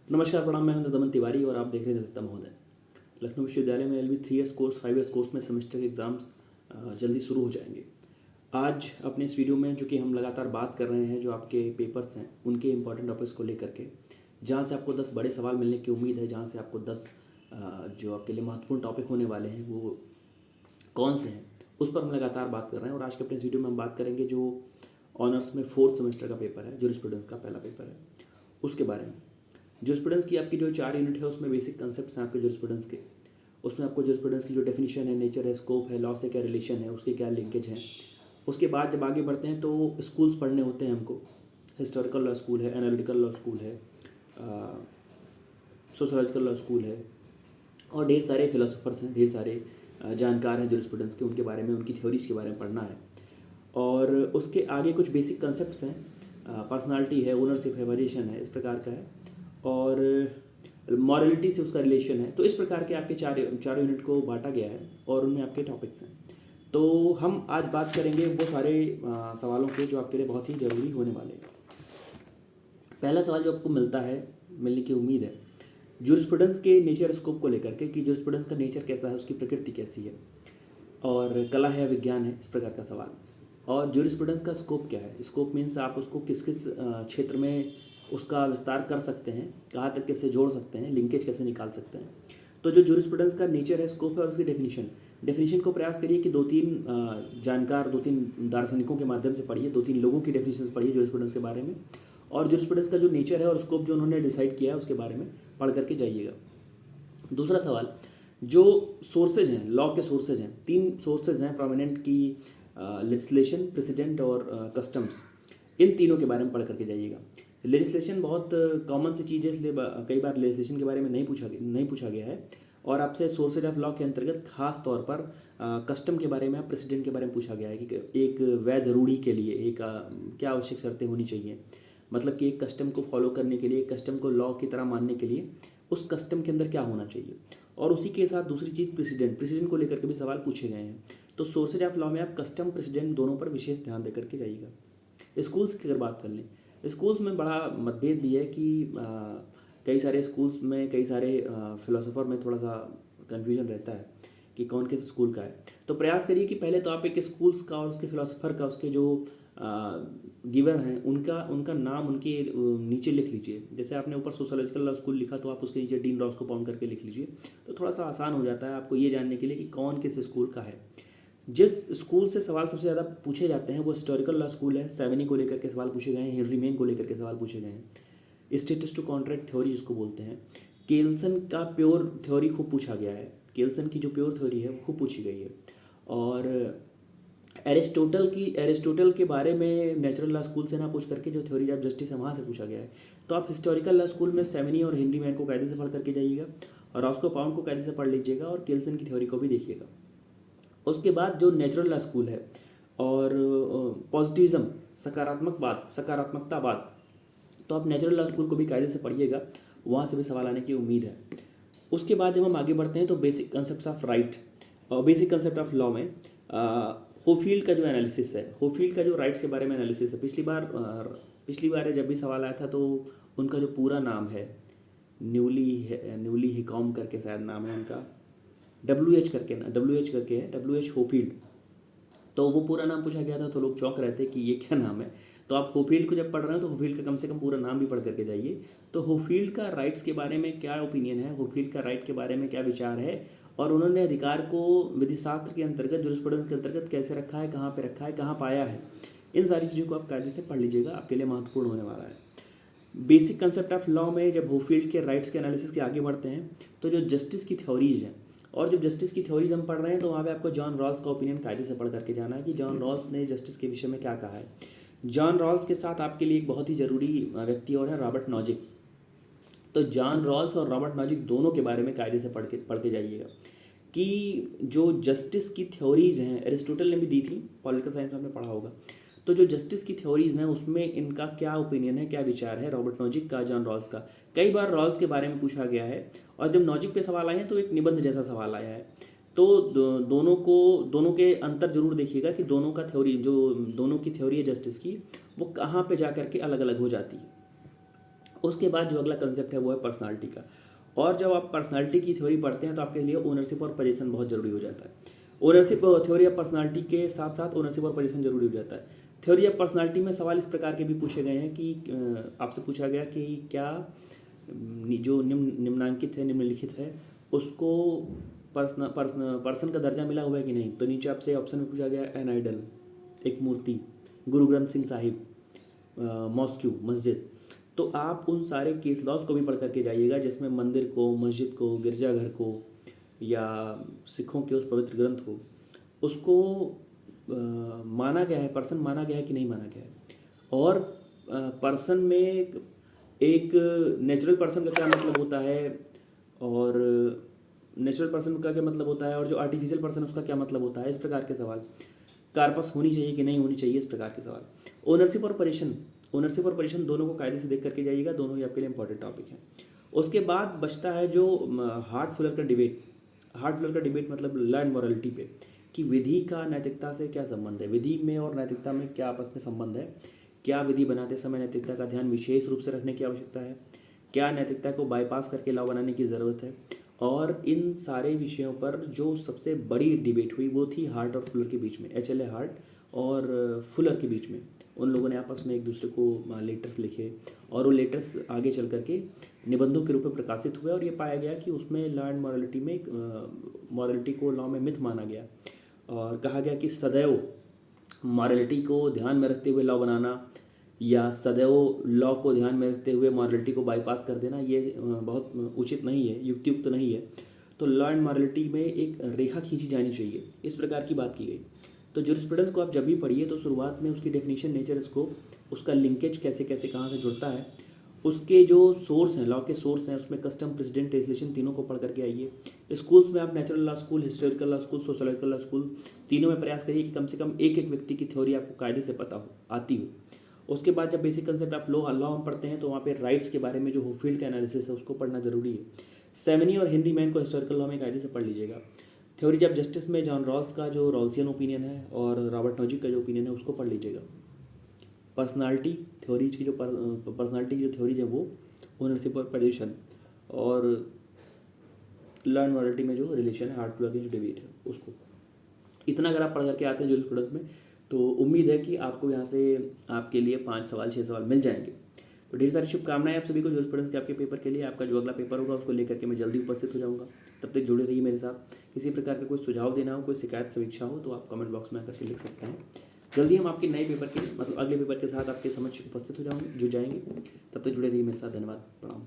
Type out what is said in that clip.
नमस्कार, प्रणाम। मैं हूं दमन तिवारी और आप देख रहे हैं दत्ता महोदय। लखनऊ विश्वविद्यालय में LLB 3 years course 5 years course में सेमेस्टर के एग्ज़ाम्स जल्दी शुरू हो जाएंगे। आज अपने इस वीडियो में जो कि हम लगातार बात कर रहे हैं जो आपके पेपर्स हैं उनके इंपॉर्टेंट टॉपिक्स को लेकर के, जहाँ से आपको 10 बड़े सवाल मिलने की उम्मीद है, जहाँ से आपको 10 जो आपके लिए महत्वपूर्ण टॉपिक होने वाले हैं वो कौन से हैं, उस पर हम लगातार बात कर रहे हैं। और आज के अपने इस वीडियो में हम बात करेंगे जो ऑनर्स में 4th सेमेस्टर का पेपर है, जूरिस्प्रूडेंस का पहला पेपर है, उसके बारे में। जूरिस्प्रूडेंस की आपकी जो 4 यूनिट है उसमें बेसिक कंसेप्ट हैं आपके जूरिस्प्रूडेंस के। उसमें आपको जूरिस्प्रूडेंस की जो डेफिनेशन है, नेचर है, स्कोप है, लॉ से क्या रिलेशन है, उसके क्या लिंकेज हैं। उसके बाद जब आगे बढ़ते हैं तो स्कूल्स पढ़ने होते हैं हमको। हिस्टोरिकल लॉ स्कूल है, एनालिटिकल लॉ स्कूल है, सोशोलॉजिकल लॉ स्कूल है, और ढेर सारे फिलोसोफर्स हैं, ढेर सारे जानकार हैं जूरिस्प्रूडेंस के, उनके बारे में, उनकी थ्योरीज के बारे में पढ़ना है। और उसके आगे कुछ बेसिक कंसेप्ट्स हैं, पर्सनालिटी है, ओनरशिप है, वेरिएशन है, इस प्रकार का है, और मॉरलिटी से उसका रिलेशन है। तो इस प्रकार के आपके चारों यूनिट को बांटा गया है और उनमें आपके टॉपिक्स हैं। तो हम आज बात करेंगे वो सारे सवालों के जो आपके लिए बहुत ही ज़रूरी होने वाले हैं। पहला सवाल जो आपको मिलने की उम्मीद है, जूरिस्प्रूडेंस के नेचर स्कोप को लेकर के, कि जूरिस्प्रूडेंस का नेचर कैसा है, उसकी प्रकृति कैसी है, और कला है या विज्ञान है, इस प्रकार का सवाल। और जूरिस्प्रूडेंस का स्कोप क्या है। स्कोप मीन्स आप उसको किस किस क्षेत्र में उसका विस्तार कर सकते हैं, कहाँ तक कैसे जोड़ सकते हैं, लिंकेज कैसे निकाल सकते हैं। तो जो जूरिस्प्रूडेंस का नेचर है, स्कोप है, और उसकी डेफिनेशन को प्रयास करिए कि 2-3 जानकार, 2-3 दार्शनिकों के माध्यम से पढ़िए, 2-3 लोगों की डेफिनेशन पढ़िए जूरिस्प्रूडेंस के बारे में, और जूरिस्प्रूडेंस का जो नेचर है और स्कोप जो उन्होंने डिसाइड किया है उसके बारे में पढ़ करके जाइएगा। दूसरा सवाल, जो सोर्सेज हैं, लॉ के सोर्सेज हैं, 3 सोर्सेज हैं प्रोमिनेंट की, लेजिस्लेशन, प्रेसिडेंट और कस्टम्स। इन तीनों के बारे में पढ़ करके जाइएगा। लेजिस्लेशन बहुत कॉमन सी चीज़ है, इसलिए कई बार लेजिस्लेशन के बारे में नहीं पूछा गया है। और आपसे सोर्सेज ऑफ लॉ के अंतर्गत खास तौर पर कस्टम के बारे में, प्रेसिडेंट के बारे में पूछा गया है कि एक वैध रूढ़ी के लिए एक क्या आवश्यक शर्तें होनी चाहिए। मतलब कि एक कस्टम को फॉलो करने के लिए, एक कस्टम को लॉ की तरह मानने के लिए उस कस्टम के अंदर क्या होना चाहिए। और उसी के साथ दूसरी चीज़ प्रेसिडेंट को लेकर के भी सवाल पूछे गए हैं। तो सोर्सेज ऑफ लॉ में आप कस्टम, प्रेसिडेंट दोनों पर विशेष ध्यान देकर के जाइएगा। स्कूल्स की अगर बात कर लें, स्कूल्स में बड़ा मतभेद भी है कि कई सारे स्कूल्स में, कई सारे फिलोसोफर में थोड़ा सा कन्फ्यूजन रहता है कि कौन किस स्कूल का है। तो प्रयास करिए कि पहले तो आप एक स्कूल्स का और उसके फिलोसोफर का, उसके जो गिवर हैं उनका नाम उनके नीचे लिख लीजिए। जैसे आपने ऊपर सोशोलॉजिकल लॉ स्कूल लिखा तो आप उसके नीचे डीन रॉस्को पाउंड करके लिख लीजिए। तो थोड़ा सा आसान हो जाता है आपको ये जानने के लिए कि कौन किस स्कूल का है। जिस स्कूल से सवाल सबसे ज़्यादा पूछे जाते हैं वो हिस्टोरिकल लॉ स्कूल है। सेवेनी को लेकर के सवाल पूछे गए हैं, हेनरी मेन को लेकर के सवाल पूछे गए हैं। स्टेटस टू कॉन्ट्रैक्ट थ्योरी जिसको बोलते हैं, केल्सन का प्योर थ्योरी खूब पूछा गया है। केल्सन की जो प्योर थ्योरी है वो खूब पूछी गई है। और एरिस्टोटल के बारे में नेचुरल लॉ स्कूल से ना पूछ करके जो थ्योरी ऑफ जस्टिस है वहाँ से पूछा गया है। तो आप हिस्टोरिकल लॉ स्कूल में सेवेनी और हेनरी मैन को कायदे से पढ़ करके जाइएगा, और रॉस्को पाउंड को कायदे से पढ़ लीजिएगा, और केल्सन की थ्योरी को भी देखिएगा। उसके बाद जो नेचुरल लॉ स्कूल है और पॉजिटिविज्म, सकारात्मकतावाद, तो आप नेचुरल लॉ स्कूल को भी कायदे से पढ़िएगा, वहाँ से भी सवाल आने की उम्मीद है। उसके बाद जब हम आगे बढ़ते हैं तो बेसिक कंसेप्ट ऑफ राइट और बेसिक कंसेप्ट ऑफ लॉ में होफील्ड का जो एनालिसिस है, होफील्ड का जो राइट्स के बारे में एनालिसिस है, पिछली बार जब भी सवाल आया था तो उनका जो पूरा नाम है, न्यूली हिकॉम करके शायद नाम है उनका, WH करके है, WH होफील्ड। तो वो पूरा नाम पूछा गया था तो लोग चौंक रहे थे कि ये क्या नाम है। तो आप होफील्ड को जब पढ़ रहे हो तो होफील्ड का कम से कम पूरा नाम भी पढ़ करके जाइए। तो होफील्ड का राइट्स के बारे में क्या ओपिनियन है, होफील्ड का राइट के बारे में क्या विचार है, और उन्होंने अधिकार को विधिशास्त्र के अंतर्गत, जूरिस्प्रूडेंस के अंतर्गत कैसे रखा है, कहाँ पे रखा है, कहाँ पाया है, इन सारी चीज़ों को आप कायदे से पढ़ लीजिएगा, आपके लिए महत्वपूर्ण होने वाला है। बेसिक कंसेप्ट ऑफ लॉ में जब होफील्ड के राइट्स के एनालिसिस के आगे बढ़ते हैं तो जो जस्टिस की थ्योरीज हैं, और जब जस्टिस की थ्योरीज हम पढ़ रहे हैं तो वहाँ पे आपको जॉन रॉल्स का ओपिनियन कायदे से पढ़ करके जाना है कि जॉन रॉल्स ने जस्टिस के विषय में क्या कहा है। जॉन रॉल्स के साथ आपके लिए एक बहुत ही ज़रूरी व्यक्ति और है रॉबर्ट नॉजिक। तो जॉन रॉल्स और रॉबर्ट नॉजिक दोनों के बारे में कायदे से पढ़ के जाइएगा कि जो जस्टिस की थ्योरीज हैं, एरिस्टोटल ने भी दी थी, पॉलिटिकल साइंस में आपने पढ़ा होगा। तो जो जस्टिस की थ्योरीज हैं उसमें इनका क्या ओपिनियन है, क्या विचार है, रॉबर्ट नॉजिक का, जॉन रॉल्स का। कई बार रॉल्स के बारे में पूछा गया है, और जब नॉजिक पे सवाल आए हैं तो एक निबंध जैसा सवाल आया है। तो दोनों के अंतर जरूर देखिएगा कि दोनों की थ्योरी है जस्टिस की, वो कहाँ पे जा करके अलग अलग हो जाती है। उसके बाद जो अगला कंसेप्ट है वो है पर्सनालिटी का। और जब आप पर्सनालिटी की थ्योरी पढ़ते हैं तो आपके लिए ओनरशिप और पोजीशन बहुत ज़रूरी हो जाता है। ओनरशिप थ्योरी ऑफ पर्सनालिटी के साथ साथ ओनरशिप और पोजीशन जरूरी हो जाता है। थ्योरी ऑफ पर्सनालिटी में सवाल इस प्रकार के भी पूछे गए हैं कि आपसे पूछा गया कि क्या जो निम्नांकित है, निम्नलिखित है, उसको पर्सन का दर्जा मिला हुआ है कि नहीं। तो नीचे आपसे ऑप्शन में पूछा गया एन आइडल, एक मूर्ति, गुरु ग्रंथ सिंह साहिब, मॉस्क्यू, मस्जिद। तो आप उन सारे केस लॉज को भी पढ़ करके जाइएगा जिसमें मंदिर को, मस्जिद को, गिरजाघर को या सिखों के उस पवित्र ग्रंथ को, उसको माना गया है, पर्सन माना गया है कि नहीं माना गया है। और पर्सन में एक नेचुरल पर्सन का क्या मतलब होता है, और नेचुरल पर्सन का क्या मतलब होता है, और जो आर्टिफिशियल पर्सन उसका क्या मतलब होता है। इस प्रकार के सवाल कार्पस होनी चाहिए कि नहीं होनी चाहिए, इस प्रकार के सवाल। ओनरशिप और पोजीशन दोनों को कायदे से देख करके जाइएगा, दोनों ही आपके लिए इंपॉर्टेंट टॉपिक हैं। उसके बाद बचता है जो हार्ट-फुलर का डिबेट मतलब लॉ एंड मॉरलिटी पे, कि विधि का नैतिकता से क्या संबंध है, विधि में और नैतिकता में क्या आपस में संबंध है, क्या विधि बनाते समय नैतिकता का ध्यान विशेष रूप से रखने की आवश्यकता है, क्या नैतिकता को बाईपास करके लॉ बनाने की ज़रूरत है। और इन सारे विषयों पर जो सबसे बड़ी डिबेट हुई वो थी हार्ट और फुलर के बीच में, HLA हार्ट और फुलर के बीच में। उन लोगों ने आपस में एक दूसरे को लेटर्स लिखे और वो लेटर्स आगे चल करके निबंधों के रूप में प्रकाशित हुए, और ये पाया गया कि उसमें लॉ एंड मॉरलिटी में मॉरलिटी को लॉ में मिथ माना गया, और कहा गया कि सदैव मॉरलिटी को ध्यान में रखते हुए लॉ बनाना या सदैव लॉ को ध्यान में रखते हुए मॉरलिटी को बाईपास कर देना, ये बहुत उचित नहीं है, युक्तियुक्त नहीं है। तो लॉ एंड मॉरलिटी में एक रेखा खींची जानी चाहिए, इस प्रकार की बात की गई। तो जूरिस्प्रूडेंस को आप जब भी पढ़िए तो शुरुआत में उसकी डेफिनेशन, नेचर, स्कोप, उसका लिंकेज कैसे कैसे कहाँ से जुड़ता है, उसके जो सोर्स हैं, लॉ के सोर्स हैं, उसमें कस्टम, प्रेसिडेंट, लेजिस्लेशन, तीनों को पढ़ करके आइए। स्कूल्स में आप natural law school, historical law school, sociological law school, तीनों में प्रयास करिए कि कम से कम एक एक व्यक्ति की थ्योरी आपको कायदे से पता हो, आती हो। उसके बाद जब बेसिक कंसेप्ट आप लॉ में पढ़ते हैं तो वहाँ पे राइट्स के बारे में जो होफील्ड का एनालिसिस है उसको पढ़ना जरूरी है। सेमिनी और हेनरी मैन को हिस्टोरिकल लॉ में कायदे से पढ़ लीजिएगा। थ्योरी ऑफ जस्टिस में जॉन रॉल्स का जो रॉल्सियन ओपिनियन है और रॉबर्ट नॉजिक का जो ओपिनियन है उसको पढ़ लीजिएगा। पर्सनालिटी थ्योरीज की जो पर्सनालिटी की जो थ्योरीज है वो ओनरशिप और पोजीशन, और लॉ एंड मॉरलिटी में जो रिलेशन है, हार्ट-फुलर की जो डिबेट है उसको, इतना अगर आप पढ़ करके आते हैं जूरिस्प्रूडेंस में तो उम्मीद है कि आपको यहाँ से आपके लिए 5 सवाल 6 सवाल मिल जाएंगे। तो ढेर सारी शुभकामनाएं आप सभी को जूरिस्प्रूडेंस के आपके पेपर के लिए। आपका जो अगला पेपर होगा उसको लेकर के मैं जल्दी उपस्थित हो जाऊँगा। तब तक जुड़े रहिए मेरे साथ। किसी प्रकार का कोई सुझाव देना हो, कोई शिकायत समीक्षा हो तो आप कमेंट बॉक्स में आकर के लिख सकते हैं। जल्दी हम आपके नए पेपर के मतलब अगले पेपर के साथ आपके समक्ष उपस्थित हो जाएंगे। तब तक जुड़े रहिए मेरे साथ। धन्यवाद, प्रणाम।